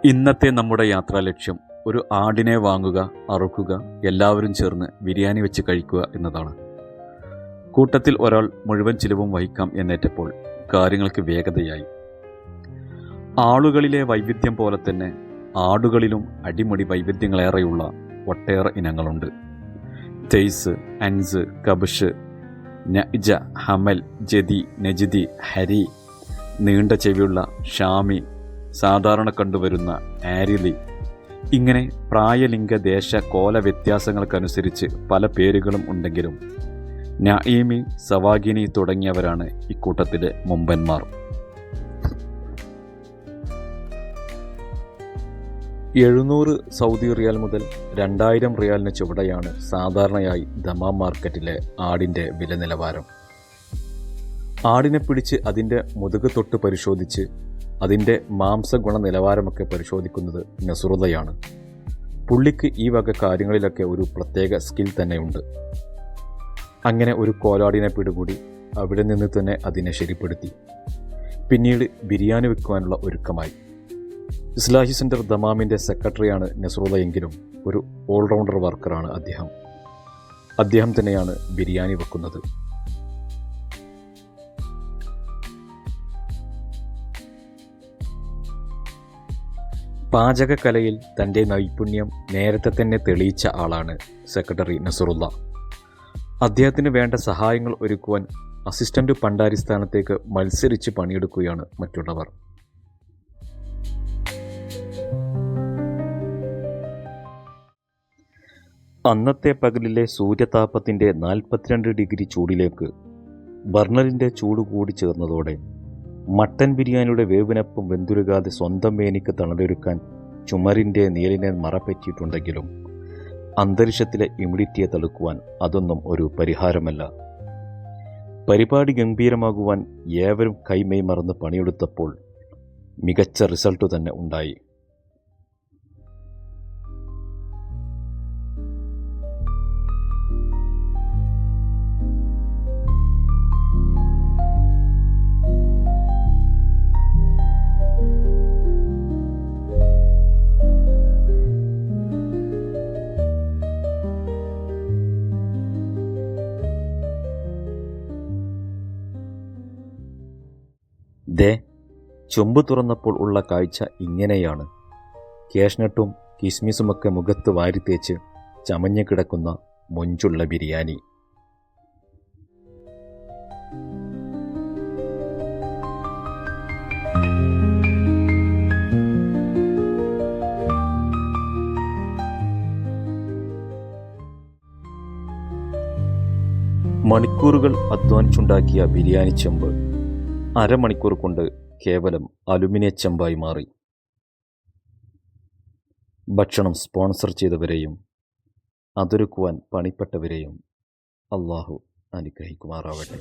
ഇന്നത്തെ നമ്മുടെ യാത്രാ ലക്ഷ്യം ഒരു ആടിനെ വാങ്ങുക, അറുക്കുക, എല്ലാവരും ചേർന്ന് ബിരിയാണി വെച്ച് കഴിക്കുക എന്നതാണ്. കൂട്ടത്തിൽ ഒരാൾ മുഴുവൻ ചിലവും വഹിക്കാം എന്നേറ്റപ്പോൾ കാര്യങ്ങൾക്ക് വേഗതയായി. ആളുകളിലെ വൈവിധ്യം പോലെ തന്നെ ആടുകളിലും അടിമുടി വൈവിധ്യങ്ങളേറെയുള്ള ഒട്ടേറെ ഇനങ്ങളുണ്ട്. തെയ്സ്, അൻസ്, കബഷ്, നഇജ, ഹമൽ, ജദി, നജിദി, ഹരി, നീണ്ട ചെവിയുള്ള ഷാമി, സാധാരണ കണ്ടുവരുന്ന ആരിലി, ഇങ്ങനെ പ്രായലിംഗ ദേശ കോല വ്യത്യാസങ്ങൾക്കനുസരിച്ച് പല പേരുകളും ഉണ്ടെങ്കിലും നഈമി, സവാഗിനി തുടങ്ങിയവരാണ് ഇക്കൂട്ടത്തിലെ മുമ്പന്മാർ. 700 സൗദി റിയാൽ മുതൽ 2000 റിയാലിന് ചുവടെയാണ് സാധാരണയായി ദമാം മാർക്കറ്റിലെ ആടിൻ്റെ വില നിലവാരം. ആടിനെ പിടിച്ച് അതിൻ്റെ മുതുക് തൊട്ട് പരിശോധിച്ച് അതിൻ്റെ മാംസഗുണ നിലവാരമൊക്കെ പരിശോധിക്കുന്നത് നസുറുള്ളയാണ്. പുള്ളിക്ക് ഈ വക കാര്യങ്ങളിലൊക്കെ ഒരു പ്രത്യേക സ്കിൽ തന്നെയുണ്ട്. അങ്ങനെ ഒരു കോലാടിനെ പിടികൂടി അവിടെ നിന്ന് തന്നെ അതിനെ ശരിപ്പെടുത്തി. പിന്നീട് ബിരിയാണി വെക്കുവാനുള്ള ഒരുക്കമായി. ഇസ്ലാഹി സെൻറ്റർ ദമാമിൻ്റെ സെക്രട്ടറിയാണ് നസുറുള്ളയെങ്കിലും ഒരു ഓൾറൗണ്ടർ വർക്കറാണ് അദ്ദേഹം തന്നെയാണ് ബിരിയാണി വെക്കുന്നത്. പാചകകലയിൽ തൻ്റെ നൈപുണ്യം നേരത്തെ തന്നെ തെളിയിച്ച ആളാണ് സെക്രട്ടറി നസുറുള്ള. അദ്ദേഹത്തിന് വേണ്ട സഹായങ്ങൾ ഒരുക്കുവാൻ അസിസ്റ്റന്റ് പണ്ടാരി സ്ഥാനത്തേക്ക് മത്സരിച്ച് പണിയെടുക്കുകയാണ് മറ്റുള്ളവർ. അന്നത്തെ പകലിലെ സൂര്യതാപത്തിൻ്റെ 42 ഡിഗ്രി ചൂടിലേക്ക് ബർണറിൻ്റെ ചൂട് കൂടി ചേർന്നതോടെ മട്ടൻ ബിരിയാണിയുടെ വേവിനൊപ്പം വെന്തുരുകാതെ സ്വന്തം മേനിക്ക് തണലൊരുക്കാൻ ചുമരിൻ്റെ നീലിനെ മറപ്പറ്റിയിട്ടുണ്ടെങ്കിലും അന്തരീക്ഷത്തിലെ ഇമ്യൂണിറ്റിയെ തടുക്കുവാൻ അതൊന്നും ഒരു പരിഹാരമല്ല. പരിപാടി ഗംഭീരമാകുവാൻ ഏവരും കൈമൈ മറന്ന് പണിയെടുത്തപ്പോൾ മികച്ച റിസൾട്ട് തന്നെ ഉണ്ടായി. ചൊമ്പ് തുറന്നപ്പോൾ ഉള്ള കാഴ്ച ഇങ്ങനെയാണ്. കാഷ്നട്ടും കിസ്മിസുമൊക്കെ മുഖത്ത് വാരിത്തേച്ച് ചമഞ്ഞു കിടക്കുന്ന മൊഞ്ചുള്ള ബിരിയാണി. മണിക്കൂറുകൾ അധ്വാനിച്ചുണ്ടാക്കിയ ബിരിയാണി ചെമ്പ് അരമണിക്കൂർ കൊണ്ട് കേവലം അലുമിനിയ ചെമ്പായി മാറി. ഭക്ഷണം സ്പോൺസർ ചെയ്തവരെയും അതൊരുക്കുവാൻ പണിപ്പെട്ടവരെയും അള്ളാഹു അനുഗ്രഹിക്കുമാറാവട്ടെ.